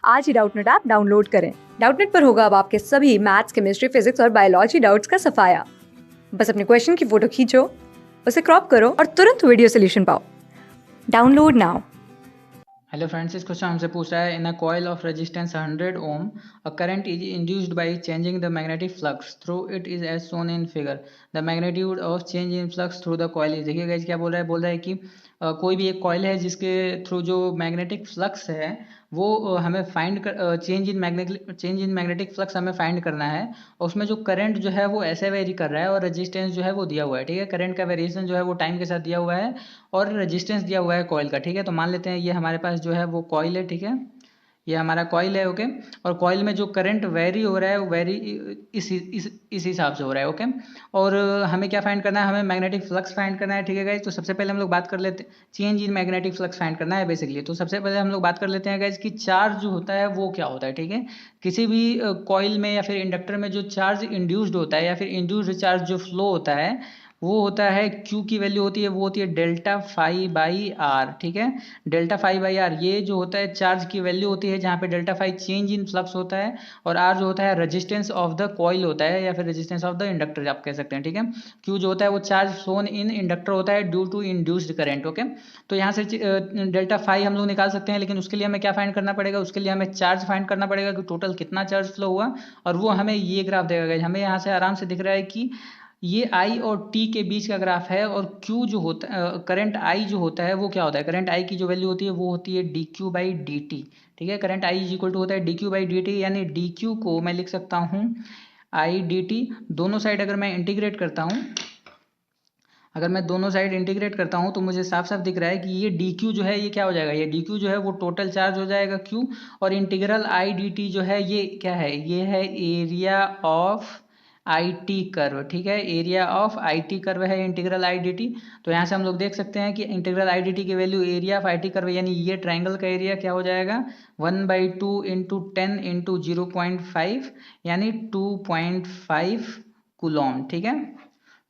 आज ही Doubtnut app download करें। Doubtnut पर होगा अब आपके सभी मैथ्स, केमिस्ट्री, फिजिक्स और बायोलॉजी डाउट्स का सफाया। बस अपने क्वेश्चन की फोटो खींचो, उसे क्रॉप करो और तुरंत वीडियो सोल्यूशन पाओ। Download now. हेलो फ्रेंड्स, इस क्वेश्चन हमसे पूछ रहा है in a coil of resistance 100 ohm a current is induced by changing the magnetic flux through it is as shown in figure the magnitude of change in flux through the coil is. देखिए guys क्या बोल रहा है कि कोई भी एक coil है जिसके थ्रू जो मैग्नेटिक फ्लक्स है वो हमें फाइंड कर चेंज इन मैग्नेटिक फ्लक्स हमें फाइंड करना है। और उसमें जो करंट जो है वो ऐसे वेरी कर रहा है और रेजिस्टेंस जो है वो दिया हुआ है। ठीक है, करंट का वेरिएशन जो है वो टाइम के साथ दिया हुआ है और रेजिस्टेंस दिया हुआ है कॉइल का। ठीक है, तो मान लेते हैं ये हमारे पास जो है वो कॉइल है। ठीक है, ये हमारा कॉइल है। ओके, और कॉइल में जो करंट वेरी हो रहा है वो वेरी इस हिसाब से हो रहा है। ओके, और हमें क्या फाइंड करना है, हमें मैग्नेटिक फ्लक्स फाइंड करना है। ठीक है गाइज, तो सबसे पहले हम लोग बात कर लेते हैं change in magnetic flux find करना है बेसिकली। तो सबसे पहले हम लोग बात कर लेते हैं गाइज कि चार्ज जो होता है वो क्या होता है। ठीक है, किसी भी कॉइल में या फिर इंडक्टर में जो चार्ज इंड्यूस्ड होता है या फिर इंड्यूस्ड चार्ज जो फ्लो होता है वो होता है Q की वैल्यू होती है वो होती है डेल्टा फाई बाई आर। ठीक है, डेल्टा फाई बाई आर ये जो होता है चार्ज की वैल्यू होती है, जहाँ पे delta phi change in flux होता है और आर जो होता है रेजिस्टेंस ऑफ द कॉइल होता है या फिर रेजिस्टेंस ऑफ द इंडक्टर आप कह सकते हैं। ठीक है, Q जो होता है वो चार्ज फ्लोन इन इंडक्टर होता है due to induced current. Okay, तो यहाँ से डेल्टा फाई हम लोग निकाल सकते हैं, लेकिन उसके लिए हमें क्या फाइंड करना पड़ेगा, उसके लिए हमें चार्ज फाइंड करना पड़ेगा कि टोटल कितना चार्ज फ्लो हुआ, और वो हमें ये ग्राफ देगा। हमें यहाँ से आराम से दिख रहा है कि ये I और T के बीच का ग्राफ है और Q जो होता है करंट I जो होता है वो क्या होता है, करंट I की जो वैल्यू होती है वो होती है dq बाई डी टी। ठीक है, current I is equal to होता है dq बाई डी टी, यानी dq को मैं लिख सकता हूँ I dt। दोनों साइड अगर मैं इंटीग्रेट करता हूँ, अगर मैं दोनों साइड इंटीग्रेट करता हूँ तो मुझे साफ साफ दिख रहा है कि ये dq जो है ये क्या हो जाएगा, ये dq जो है वो टोटल चार्ज हो जाएगा q, और इंटीग्रल I dt जो है ये क्या है, ये है area of I T curve. ठीक है, area of I T curve है इंटीग्रल आई डी टी। तो यहाँ से हम लोग देख सकते हैं कि इंटीग्रल आई डी टी की value area of I T curve यानी ये ट्राइंगल का एरिया क्या हो जाएगा 1/2 इंटू 10 इंटू 0.5 यानी 2.5 कूलॉम। ठीक है,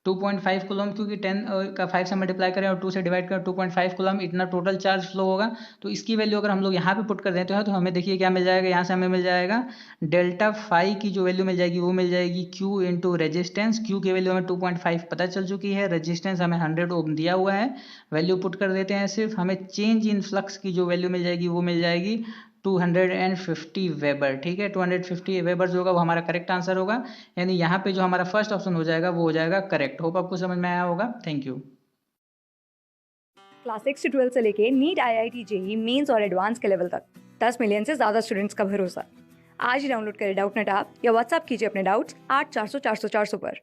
2.5 कूलम, क्योंकि 10 का 5 से मल्टीप्लाई करें और 2 से डिवाइड करें 2.5 कूलम इतना टोटल चार्ज फ्लो होगा। तो इसकी वैल्यू अगर हम लोग यहाँ पे पुट कर देते हैं तो हमें देखिए क्या मिल जाएगा, यहाँ से हमें मिल जाएगा डेल्टा फाई की जो वैल्यू मिल जाएगी वो मिल जाएगी Q इंटू रेजिस्टेंस। क्यू की वैल्यू हमें 2.5 पता चल चुकी है, रेजिस्टेंस हमें 100 ओम दिया हुआ है, वैल्यू पुट कर देते हैं सिर्फ, हमें चेंज इन फ्लक्स की जो वैल्यू मिल जाएगी वो मिल जाएगी 250 वेबर। ठीक है, 250 वेबर जो होगा वो हमारा करेक्ट आंसर होगा, यानी यहाँ पे जो हमारा फर्स्ट ऑप्शन हो जाएगा वो हो जाएगा करेक्ट। होप आपको समझ में आया होगा। Thank you. क्लास 6 से 12 से लेके नीट, IIT, JEE मेंस और एडवांस के लेवल तक 10 मिलियन से ज्यादा स्टूडेंट्स का भरोसा। आज ही डाउनलोड करें डाउटनेट ऐप या व्हाट्सएप कीजिए अपने डाउट्स 8400 400 400 पर।